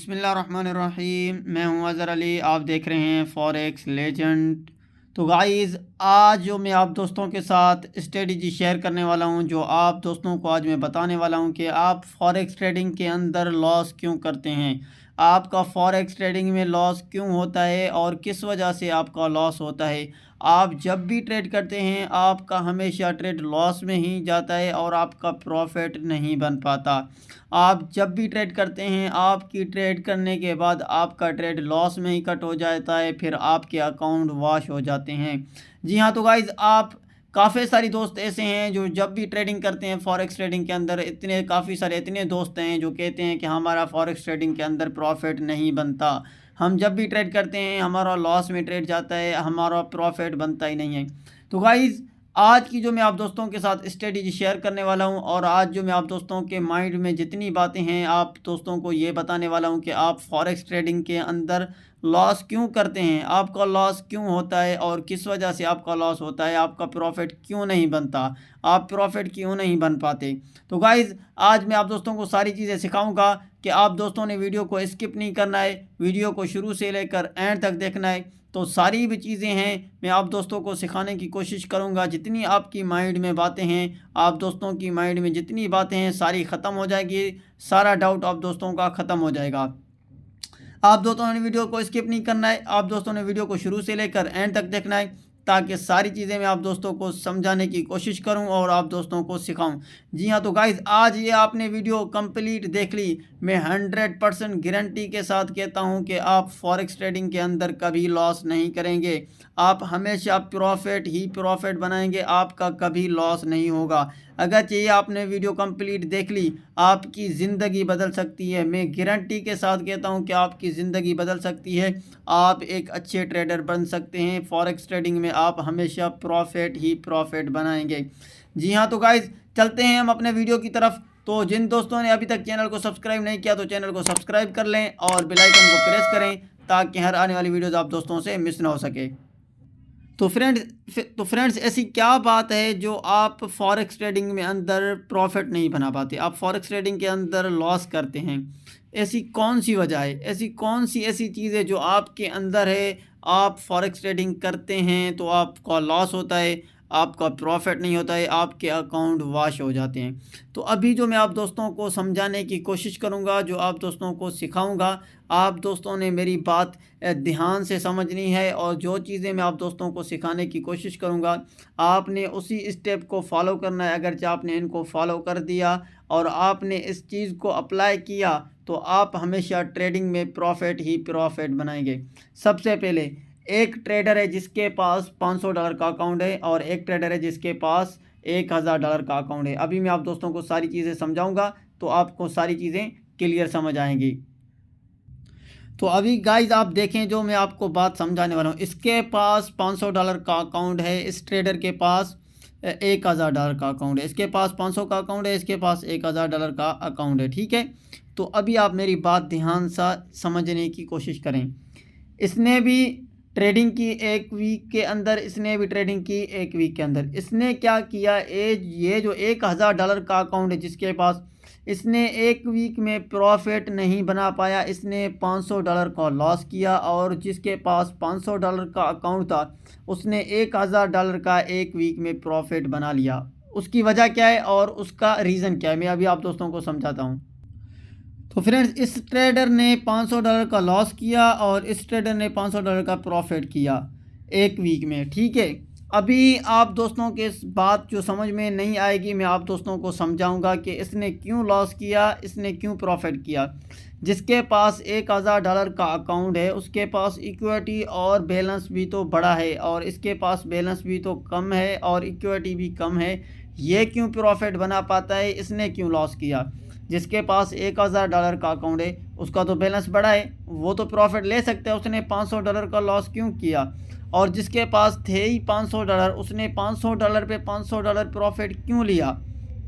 बिस्मिल्लाहिर्रहमानिर्रहीम। मैं हूं अज़हर अली, आप देख रहे हैं फॉरेक्स लेजेंड। तो गाइज़, आज जो मैं आप दोस्तों के साथ स्ट्रेटजी शेयर करने वाला हूं, जो आप दोस्तों को आज मैं बताने वाला हूं कि आप फॉरेक्स ट्रेडिंग के अंदर लॉस क्यों करते हैं, आपका फॉरेक्स ट्रेडिंग में लॉस क्यों होता है और किस वजह से आपका लॉस होता है। आप जब भी ट्रेड करते हैं आपका हमेशा ट्रेड लॉस में ही जाता है और आपका प्रॉफिट नहीं बन पाता। आप जब भी ट्रेड करते हैं आपकी ट्रेड करने के बाद आपका ट्रेड लॉस में ही कट हो जाता है, फिर आपके अकाउंट वॉश हो जाते हैं। जी हाँ, तो गाइज़, आप काफ़ी सारी दोस्त ऐसे हैं जो जब भी ट्रेडिंग करते हैं फॉरेक्स ट्रेडिंग के अंदर, काफ़ी सारे इतने दोस्त हैं जो कहते हैं कि हमारा फॉरेक्स ट्रेडिंग के अंदर प्रॉफिट नहीं बनता, हम जब भी ट्रेड करते हैं हमारा लॉस में ट्रेड जाता है, हमारा प्रॉफिट बनता ही नहीं है। तो गाइज़, आज की जो मैं आप दोस्तों के साथ स्ट्रेटजी शेयर करने वाला हूं और आज जो मैं आप दोस्तों के माइंड में जितनी बातें हैं आप दोस्तों को ये बताने वाला हूं कि आप फॉरेक्स ट्रेडिंग के अंदर लॉस क्यों करते हैं, आपका लॉस क्यों होता है और किस वजह से आपका लॉस होता है, आपका प्रॉफिट क्यों नहीं बनता, आप प्रॉफिट क्यों नहीं बन पाते। तो गाइज़, आज मैं आप दोस्तों को सारी चीज़ें सिखाऊंगा कि आप दोस्तों ने वीडियो को स्किप नहीं करना है, वीडियो को शुरू से लेकर एंड तक देखना है। तो सारी भी चीज़ें हैं मैं आप दोस्तों को सिखाने की कोशिश करूंगा। जितनी आपकी माइंड में बातें हैं, आप दोस्तों की माइंड में जितनी बातें हैं सारी ख़त्म हो जाएगी, सारा डाउट आप दोस्तों का ख़त्म हो जाएगा। आप दोस्तों ने वीडियो को स्किप नहीं करना है, आप दोस्तों ने वीडियो को शुरू से लेकर एंड तक देखना है ताकि सारी चीज़ें मैं आप दोस्तों को समझाने की कोशिश करूं और आप दोस्तों को सिखाऊं। जी हाँ, तो गाइज़, आज ये आपने वीडियो कंप्लीट देख ली, मैं 100% गारंटी के साथ कहता हूं कि आप फॉरेक्स ट्रेडिंग के अंदर कभी लॉस नहीं करेंगे, आप हमेशा प्रॉफिट ही प्रॉफिट बनाएंगे, आपका कभी लॉस नहीं होगा। अगर चाहिए आपने वीडियो कंप्लीट देख ली, आपकी ज़िंदगी बदल सकती है, मैं गारंटी के साथ कहता हूं कि आपकी ज़िंदगी बदल सकती है, आप एक अच्छे ट्रेडर बन सकते हैं। फॉरेक्स ट्रेडिंग में आप हमेशा प्रॉफिट ही प्रॉफिट बनाएंगे। जी हाँ, तो गाइज़, चलते हैं हम अपने वीडियो की तरफ। तो जिन दोस्तों ने अभी तक चैनल को सब्सक्राइब नहीं किया तो चैनल को सब्सक्राइब कर लें और बेल आइकन को प्रेस करें ताकि हर आने वाली वीडियोज़ आप दोस्तों से मिस ना हो सके। तो फ्रेंड्स ऐसी क्या बात है जो आप फॉरेक्स ट्रेडिंग में अंदर प्रॉफिट नहीं बना पाते, आप फॉरेक्स ट्रेडिंग के अंदर लॉस करते हैं, ऐसी कौन सी वजह है, ऐसी कौन सी ऐसी चीज़ है जो आपके अंदर है, आप फॉरेक्स ट्रेडिंग करते हैं तो आपका लॉस होता है, आपका प्रॉफिट नहीं होता है, आपके अकाउंट वॉश हो जाते हैं। तो अभी जो मैं आप दोस्तों को समझाने की कोशिश करूंगा, जो आप दोस्तों को सिखाऊंगा, आप दोस्तों ने मेरी बात ध्यान से समझनी है और जो चीज़ें मैं आप दोस्तों को सिखाने की कोशिश करूंगा आपने उसी स्टेप को फॉलो करना है। अगर आपने इनको फॉलो कर दिया और आपने इस चीज़ को अप्लाई किया तो आप हमेशा ट्रेडिंग में प्रॉफिट ही प्रॉफिट बनाएंगे। सबसे पहले, एक ट्रेडर है जिसके पास $500 का अकाउंट है और एक ट्रेडर है जिसके पास $1000 का अकाउंट है। अभी मैं आप दोस्तों को सारी चीज़ें समझाऊंगा तो आपको सारी चीज़ें क्लियर समझ आएंगी। तो अभी गाइज आप देखें, जो मैं आपको बात समझाने वाला हूँ, इसके पास $500 का अकाउंट है, इस ट्रेडर के पास $1000 का अकाउंट है, इसके पास 500 का अकाउंट है, इसके पास $1000 का अकाउंट है। ठीक है, तो अभी आप मेरी बात ध्यान से समझने की कोशिश करें। इसने भी ट्रेडिंग की एक वीक के अंदर, इसने भी ट्रेडिंग की एक वीक के अंदर, इसने क्या किया, ये जो $1000 का अकाउंट है जिसके पास, इसने एक वीक में प्रॉफिट नहीं बना पाया, इसने $500 का लॉस किया और जिसके पास $500 का अकाउंट था उसने $1000 का एक वीक में प्रॉफिट बना लिया। उसकी वजह क्या है और उसका रीज़न क्या है, मैं अभी आप दोस्तों को समझाता हूँ। तो फ्रेंड्स, इस ट्रेडर ने $500 का लॉस किया और इस ट्रेडर ने $500 का प्रॉफिट किया एक वीक में। ठीक है, अभी आप दोस्तों के इस बात जो समझ में नहीं आएगी, मैं आप दोस्तों को समझाऊंगा कि इसने क्यों लॉस किया, इसने क्यों प्रॉफिट किया। जिसके पास $1000 का अकाउंट है उसके पास इक्विटी और बैलेंस भी तो बड़ा है और इसके पास बैलेंस भी तो कम है और इक्विटी भी कम है, ये क्यों प्रॉफिट बना पाता है, इसने क्यों लॉस किया। जिसके पास $1000 का अकाउंट है उसका तो बैलेंस बड़ा है, वो तो प्रॉफिट ले सकते हैं, उसने $500 का लॉस क्यों किया। और जिसके पास थे ही $500 उसने $500 पे $500 प्रॉफिट क्यों लिया,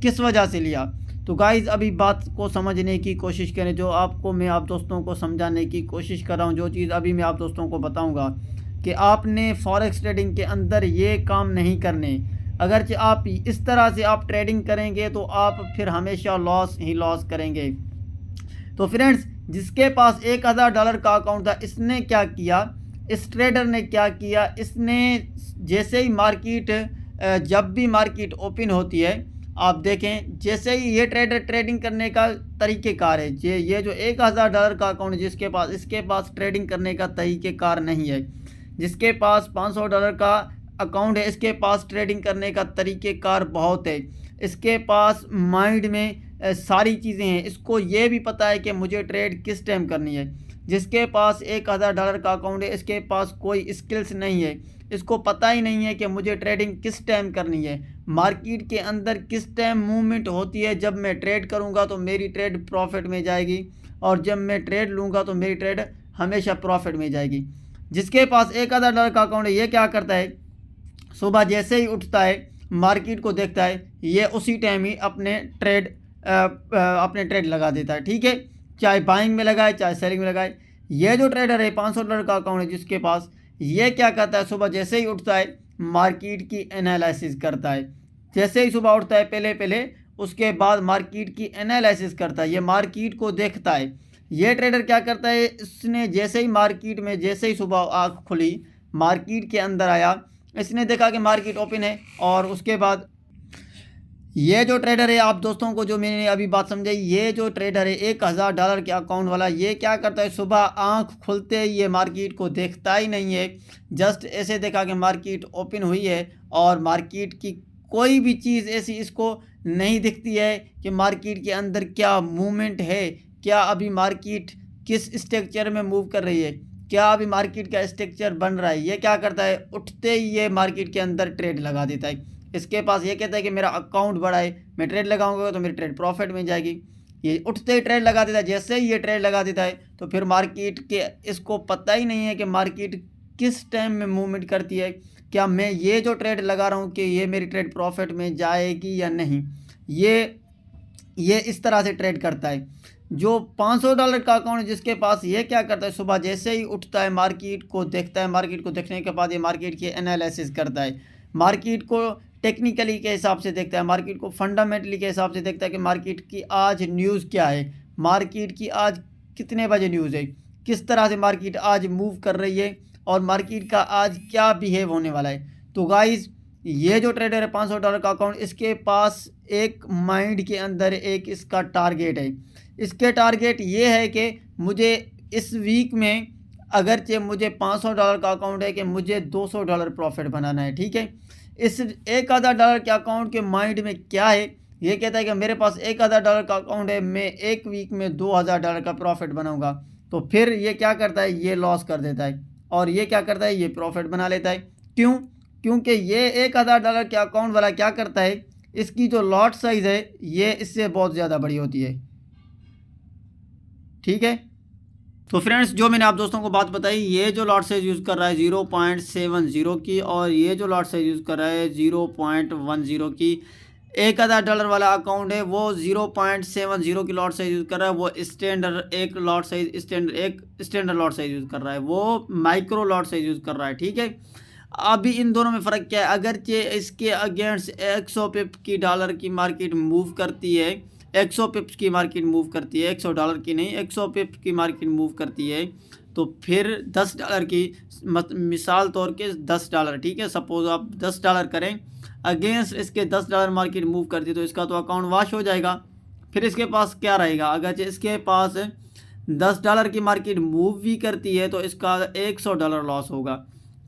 किस वजह से लिया। तो गाइज़, अभी बात को समझने की कोशिश करें, जो आपको मैं आप दोस्तों को समझाने की कोशिश कर रहा हूँ, जो चीज़ अभी मैं आप दोस्तों को बताऊँगा कि आपने फॉरेक्स ट्रेडिंग के अंदर ये काम नहीं करने। अगर आप इस तरह से आप ट्रेडिंग करेंगे तो आप फिर हमेशा लॉस ही लॉस करेंगे। तो फ्रेंड्स, जिसके पास $1000 का अकाउंट था, इसने क्या किया, इस ट्रेडर ने क्या किया, इसने जैसे ही मार्केट जब भी मार्केट ओपन होती है, आप देखें जैसे ही ये ट्रेडर ट्रेडिंग करने का तरीक़ेकार है, ये जो $1000 का अकाउंट जिसके पास, इसके पास ट्रेडिंग करने का तरीक़ेकार नहीं है। जिसके पास $500 का अकाउंट है, इसके पास ट्रेडिंग करने का तरीक़ेकार बहुत है। इसके पास माइंड में सारी चीज़ें हैं, इसको ये भी पता है कि मुझे ट्रेड किस टाइम करनी है। जिसके पास $1000 का अकाउंट है, इसके पास कोई स्किल्स नहीं है, इसको पता ही नहीं है कि मुझे ट्रेडिंग किस टाइम करनी है, मार्केट के अंदर किस टाइम मूवमेंट होती है। जब मैं ट्रेड करूंगा तो मेरी ट्रेड प्रॉफिट में जाएगी, और जब मैं ट्रेड लूँगा तो मेरी ट्रेड हमेशा प्रॉफिट में जाएगी। जिसके पास $1000 का अकाउंट है, ये क्या करता है, सुबह जैसे ही उठता है मार्केट को देखता है, ये उसी टाइम ही अपने ट्रेड लगा देता है। ठीक है, चाहे बाइंग में लगाए चाहे सेलिंग में लगाए। ये जो ट्रेडर है $500 का अकाउंट है जिसके पास, ये क्या करता है, सुबह जैसे ही उठता है मार्केट की एनालिसिस करता है। जैसे ही सुबह उठता है पहले उसके बाद मार्केट की एनालिसिस करता है, ये मार्केट को देखता है। ये ट्रेडर क्या करता है, इसने जैसे ही मार्केट में जैसे ही सुबह आँख खुली, मार्केट के अंदर आया, इसने देखा कि मार्केट ओपन है, और उसके बाद ये जो ट्रेडर है, आप दोस्तों को जो मैंने अभी बात समझाई, ये जो ट्रेडर है $1000 के अकाउंट वाला, ये क्या करता है, सुबह आंख खुलते ही ये मार्केट को देखता ही नहीं है। जस्ट ऐसे देखा कि मार्केट ओपन हुई है, और मार्केट की कोई भी चीज़ ऐसी इसको नहीं दिखती है कि मार्केट के अंदर क्या मूवमेंट है, क्या अभी मार्केट किस स्ट्रक्चर में मूव कर रही है, क्या अभी मार्केट का स्ट्रक्चर बन रहा है। ये क्या करता है, उठते ही ये मार्केट के अंदर ट्रेड लगा देता है। इसके पास ये कहता है कि मेरा अकाउंट बड़ा है, मैं ट्रेड लगाऊंगा तो मेरी ट्रेड प्रॉफिट में जाएगी। ये उठते ही ट्रेड लगा देता है। जैसे ही ये ट्रेड लगा देता है तो फिर मार्केट के इसको पता ही नहीं है कि मार्केट किस टाइम में मूवमेंट करती है, क्या मैं ये जो ट्रेड लगा रहा हूँ कि ये मेरी ट्रेड प्रॉफिट में जाएगी या नहीं। ये इस तरह से ट्रेड करता है। जो $500 का अकाउंट जिसके पास, ये क्या करता है, सुबह जैसे ही उठता है मार्केट को देखता है, मार्केट को देखने के बाद ये मार्केट की एनालिसिस करता है, मार्केट को टेक्निकली के हिसाब से देखता है, मार्केट को फंडामेंटली के हिसाब से देखता है कि मार्केट की आज न्यूज़ क्या है, मार्केट की आज कितने बजे न्यूज़ है, किस तरह से मार्केट आज मूव कर रही है, और मार्केट का आज क्या बिहेव होने वाला है। तो गाइस, ये जो ट्रेडर है $500 का अकाउंट, इसके पास एक माइंड के अंदर एक इसका टारगेट है। इसके टारगेट ये है कि मुझे इस वीक में, अगरचे मुझे $500 का अकाउंट है, कि मुझे $200 प्रॉफिट बनाना है। ठीक है, इस $1000 के अकाउंट के माइंड में क्या है, ये कहता है कि मेरे पास $1000 का अकाउंट है, मैं एक वीक में $2000 का प्रॉफिट बनाऊंगा। तो फिर ये क्या करता है, ये लॉस कर देता है, और ये क्या करता है, ये प्रॉफिट बना लेता है। क्यों? क्योंकि ये $1000 के अकाउंट वाला क्या करता है, इसकी जो लॉट साइज़ है ये इससे बहुत ज़्यादा बड़ी होती है। ठीक है, तो फ्रेंड्स, जो मैंने आप दोस्तों को बात बताई, ये जो लॉट साइज यूज़ कर रहा है 0.70 की, और ये जो लॉट साइज यूज़ कर रहा है 0.10 की। $1000 वाला अकाउंट है, वो 0.70 की लॉट साइज यूज़ कर रहा है। वो स्टैंडर्ड एक lot size standard lot size use कर रहा है, वो माइक्रो लॉट साइज यूज़ कर रहा है। ठीक है, अभी इन दोनों में फ़र्क क्या है, अगरचे इसके अगेंस्ट 100 पिप की डॉलर की मार्केट मूव करती है, 100 पिप्स की मार्केट मूव करती है, $100 की नहीं, 100 पिप्स की मार्केट मूव करती है, तो फिर $10 की, मिसाल तौर के $10, ठीक है, सपोज़ आप $10 करें, अगेंस्ट इसके $10 मार्केट मूव करती है, तो इसका तो अकाउंट वॉश हो जाएगा। फिर इसके पास क्या रहेगा, अगर इसके पास $10 की मार्केट मूव भी करती है तो इसका $100 लॉस होगा।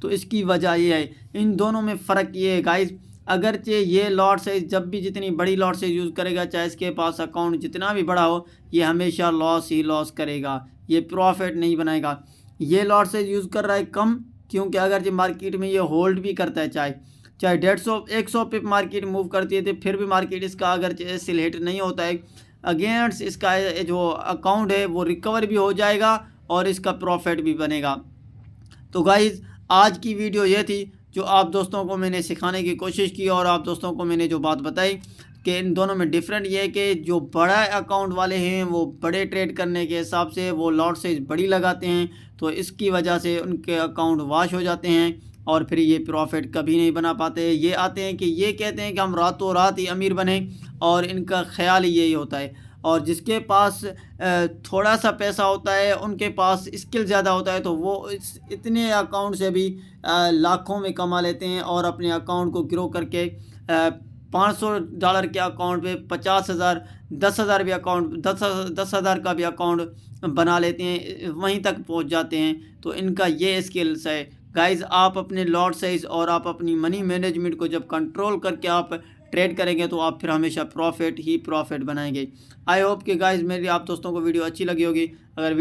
तो इसकी वजह ये है, इन दोनों में फ़र्क ये है गाइस, अगरचे ये लॉट साइज जब भी जितनी बड़ी लॉट साइज यूज़ करेगा, चाहे इसके पास अकाउंट जितना भी बड़ा हो, ये हमेशा लॉस ही लॉस करेगा, ये प्रॉफिट नहीं बनाएगा। ये लॉट साइज यूज़ कर रहा है कम, क्योंकि अगर जो मार्केट में ये होल्ड भी करता है, चाहे 150 पिप मार्केट मूव करती है, तो फिर भी मार्केट इसका अगर सिलेक्ट नहीं होता है अगेंस्ट इसका जो अकाउंट है वो रिकवर भी हो जाएगा और इसका प्रॉफिट भी बनेगा। तो गाइज़, आज की वीडियो ये थी जो आप दोस्तों को मैंने सिखाने की कोशिश की, और आप दोस्तों को मैंने जो बात बताई कि इन दोनों में डिफरेंट ये है कि जो बड़ा अकाउंट वाले हैं वो बड़े ट्रेड करने के हिसाब से वो लॉट साइज बड़ी लगाते हैं, तो इसकी वजह से उनके अकाउंट वॉश हो जाते हैं और फिर ये प्रॉफिट कभी नहीं बना पाते। ये आते हैं कि ये कहते हैं कि हम रातों रात ही अमीर बने, और इनका ख्याल ही यही होता है। और जिसके पास थोड़ा सा पैसा होता है, उनके पास स्किल ज़्यादा होता है, तो वो इतने अकाउंट से भी लाखों में कमा लेते हैं और अपने अकाउंट को ग्रो करके $500 के अकाउंट पे 50,000, 10,000 भी अकाउंट, 10,000 का भी अकाउंट बना लेते हैं, वहीं तक पहुंच जाते हैं। तो इनका ये स्किल्स है गाइस। आप अपने लॉट साइज और आप अपनी मनी मैनेजमेंट को जब कंट्रोल करके आप ट्रेड करेंगे तो आप फिर हमेशा प्रॉफिट ही प्रॉफिट बनाएंगे। आई होप कि गाइस मेरी आप दोस्तों को वीडियो अच्छी लगी होगी। अगर